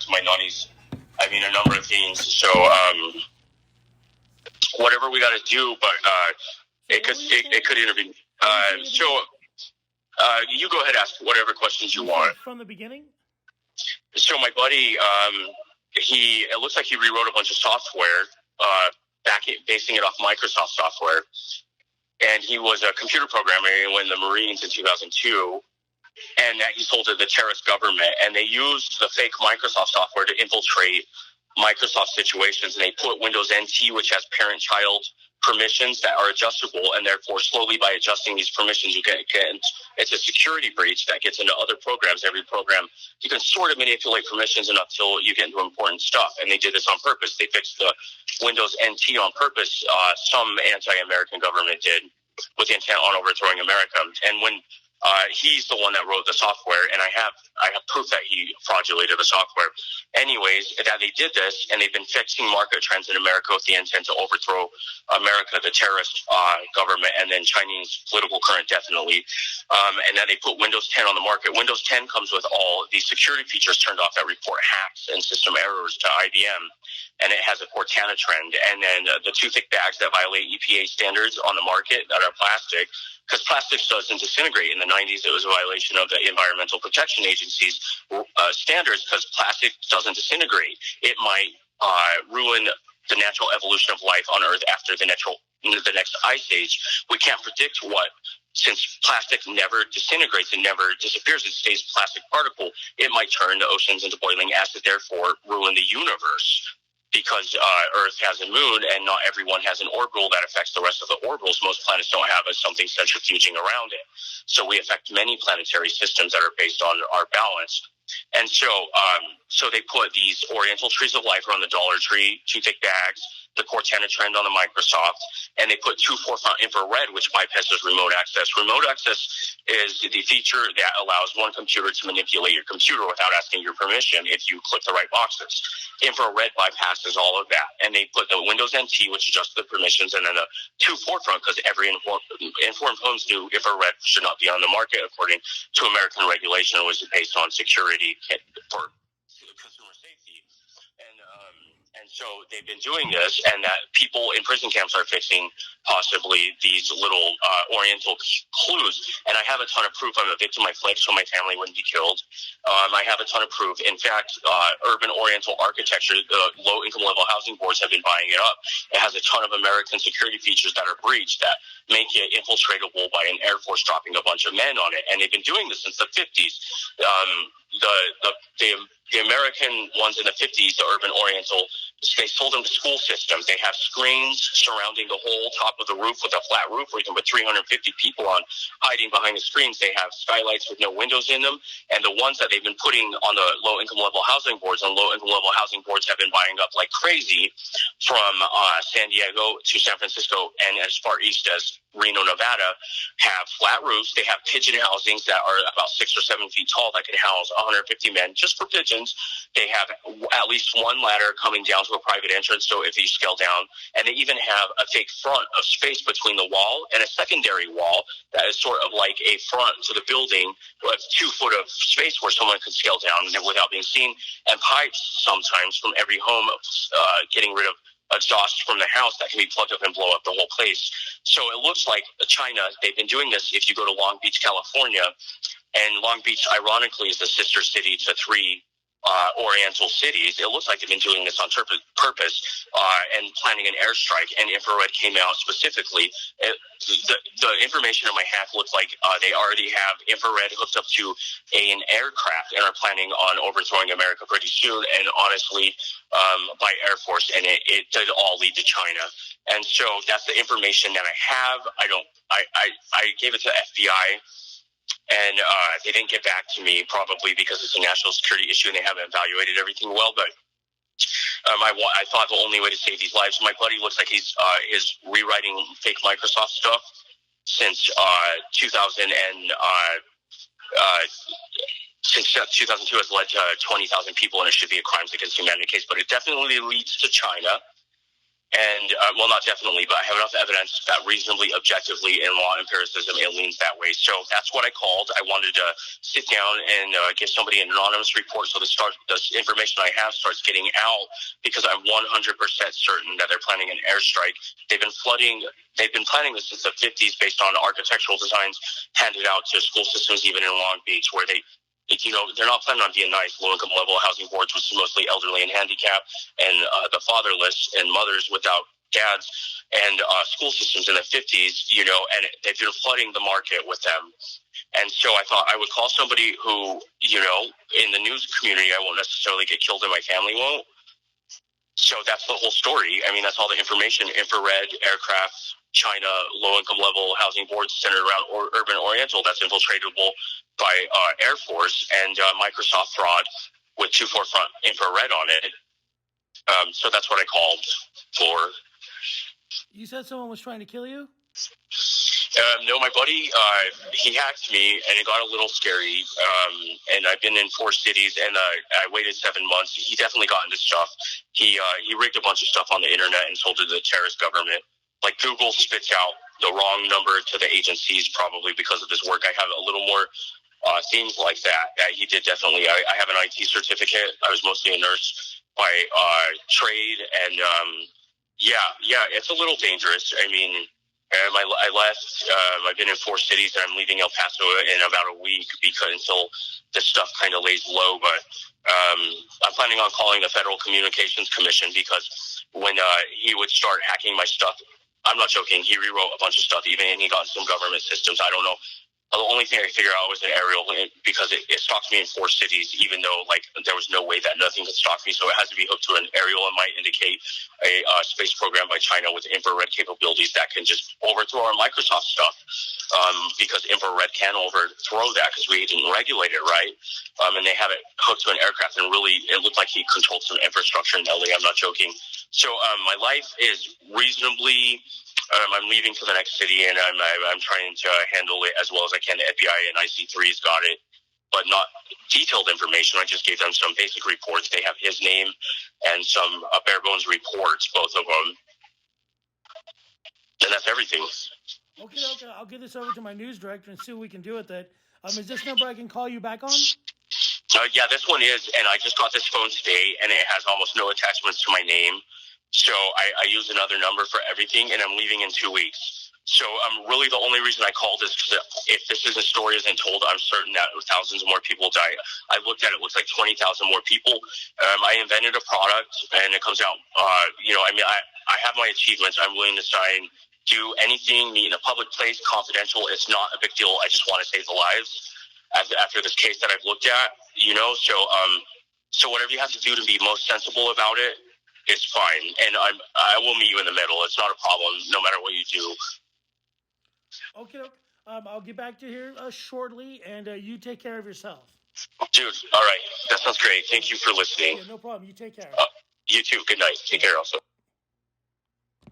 to my nannies. I mean, a number of things. So whatever we got to do, but it could intervene. You go ahead, ask whatever questions you want. From the beginning? So my buddy, it looks like he rewrote a bunch of software, basing it off Microsoft software. And he was a computer programmer in the Marines in 2002. And that he sold to the terrorist government. And they used the fake Microsoft software to infiltrate Microsoft situations. And they put Windows NT, which has parent-child permissions that are adjustable, and therefore slowly by adjusting these permissions you get it's a security breach that gets into other programs. Every program you can sort of manipulate permissions enough till you get into important stuff, and they did this on purpose. They fixed the Windows NT on purpose. Some anti-American government did, with the intent on overthrowing America. And when he's the one that wrote the software, and I have proof that he fraudulated the software. Anyways, that they did this, and they've been fixing market trends in America with the intent to overthrow America, the terrorist government, and then Chinese political current, definitely. And then they put Windows 10 on the market. Windows 10 comes with all these security features turned off that report hacks and system errors to IBM, and it has a Cortana trend. And then the toothpick bags that violate EPA standards on the market that are plastic, because plastics doesn't disintegrate. In the 90s, it was a violation of the Environmental Protection Agency's standards, because plastic doesn't disintegrate. It might ruin the natural evolution of life on Earth after the next ice age. We can't predict since plastic never disintegrates and never disappears, it stays a plastic particle, it might turn the oceans into boiling acid, therefore ruin the universe. Because Earth has a moon, and not everyone has an orbital that affects the rest of the orbitals. Most planets don't have something centrifuging around it. So we affect many planetary systems that are based on our balance. And so they put these Oriental trees of life around the Dollar Tree, toothpick bags, the Cortana trend on the Microsoft, and they put 2/4 infrared, which bypasses remote access. Remote access is the feature that allows one computer to manipulate your computer without asking your permission if you click the right boxes. Infrared bypasses all of that, and they put the Windows NT, which adjusts the permissions, and then the 2/4 because every informed homes knew infrared should not be on the market according to American regulation, which is based on security for consumer safety. And so they've been doing this, and that people in prison camps are fixing possibly these little Oriental clues. And I have a ton of proof. I'm a victim I fled so my family wouldn't be killed. I have a ton of proof. In fact, urban Oriental architecture, the low-income level housing boards have been buying it up. It has a ton of American security features that are breached that make it infiltratable by an Air Force dropping a bunch of men on it. And they've been doing this since the 50s. The American ones in the 50s, the urban Oriental, they sold them to school systems. They have screens surrounding the whole top of the roof with a flat roof where you can put 350 people on hiding behind the screens. They have skylights with no windows in them. And the ones that they've been putting on the low-income level housing boards, and low-income level housing boards have been buying up like crazy from San Diego to San Francisco and as far east as Reno, Nevada, have flat roofs. They have pigeon housings that are about 6 or 7 feet tall that can house 150 men just for pigeons. They have at least one ladder coming down to a private entrance, so if you scale down, and they even have a fake front of space between the wall and a secondary wall that is sort of like a front to the building with 2 foot of space where someone could scale down without being seen, and pipes sometimes from every home getting rid of exhaust from the house that can be plugged up and blow up the whole place. So it looks like China, they've been doing this. If you go to Long Beach, California, and Long Beach, ironically, is the sister city to 3 Oriental cities, it looks like they've been doing this on purpose and planning an airstrike, and infrared came out specifically. The information in my hack looks like they already have infrared hooked up to an aircraft and are planning on overthrowing America pretty soon, and honestly, by Air Force, and it did all lead to China. And so that's the information that I have. I gave it to FBI, and they didn't get back to me, probably because it's a national security issue and they haven't evaluated everything well. But I thought the only way to save these lives. My buddy looks like he's rewriting fake Microsoft stuff since 2000 and since 2002 has led to 20,000 people, and it should be a crimes against humanity case. But it definitely leads to China. And, well, not definitely, but I have enough evidence that reasonably, objectively, in law empiricism, it leans that way. So that's what I called. I wanted to sit down and give somebody an anonymous report so the information I have starts getting out, because I'm 100% certain that they're planning an airstrike. They've been planning this since the 50s based on architectural designs handed out to school systems, even in Long Beach, where they're not planning on being nice. Low-income level housing boards, which is mostly elderly and handicapped, and the fatherless and mothers without dads, and school systems in the 50s, and they've been flooding the market with them. And so I thought I would call somebody who, in the news community, I won't necessarily get killed and my family won't. So that's the whole story. I mean, that's all the information. Infrared, aircraft, China, low-income level housing boards centered around Urban Oriental that's infiltratable by Air Force, and Microsoft fraud with 2.4 front infrared on it. So that's what I called for. You said someone was trying to kill you? No, my buddy, he hacked me, and it got a little scary. And I've been in 4 cities, and I waited 7 months. He definitely got into stuff. He rigged a bunch of stuff on the internet and sold it to the terrorist government. Like, Google spits out the wrong number to the agencies, probably because of his work. I have a little more things like that he did definitely. I have an IT certificate. I was mostly a nurse by trade, and yeah, it's a little dangerous. I mean, I left. I've been in 4 cities, and I'm leaving El Paso in about a week until this stuff kind of lays low. But I'm planning on calling the Federal Communications Commission, because when he would start hacking my stuff, I'm not joking, he rewrote a bunch of stuff, even, and he got some government systems. I don't know. The only thing I could figure out was an aerial, because it stalks me in 4 cities, even though there was no way that nothing could stalk me. So it has to be hooked to an aerial. It might indicate a space program by China with infrared capabilities that can just overthrow our Microsoft stuff, because infrared can overthrow that because we didn't regulate it right. And they have it hooked to an aircraft, and really it looked like he controlled some infrastructure in LA. I'm not joking. So my life is reasonably... I'm leaving to the next city, and I'm trying to handle it as well as I can. The FBI and IC3's got it, but not detailed information. I just gave them some basic reports. They have his name and some bare bones reports, both of them, and that's everything. Okay. I'll get this over to my news director and see what we can do with it. Is this number I can call you back on? Yeah, this one is, and I just got this phone today, and it has almost no attachments to my name. So I use another number for everything, and I'm leaving in 2 weeks. So really the only reason I called is because if this is a story isn't told, I'm certain that thousands more people die. I looked at it, looks like 20,000 more people. I invented a product, and it comes out, I have my achievements. I'm willing to sign, do anything, meet in a public place, confidential. It's not a big deal. I just want to save the lives after this case that I've looked at, So whatever you have to do to be most sensible about it, it's fine, and I will meet you in the middle. It's not a problem, no matter what you do. Okay. I'll get back to you here shortly, and you take care of yourself. Dude, all right. That sounds great. Thank you for listening. Yeah, no problem. You take care. You too. Good night. Take care also.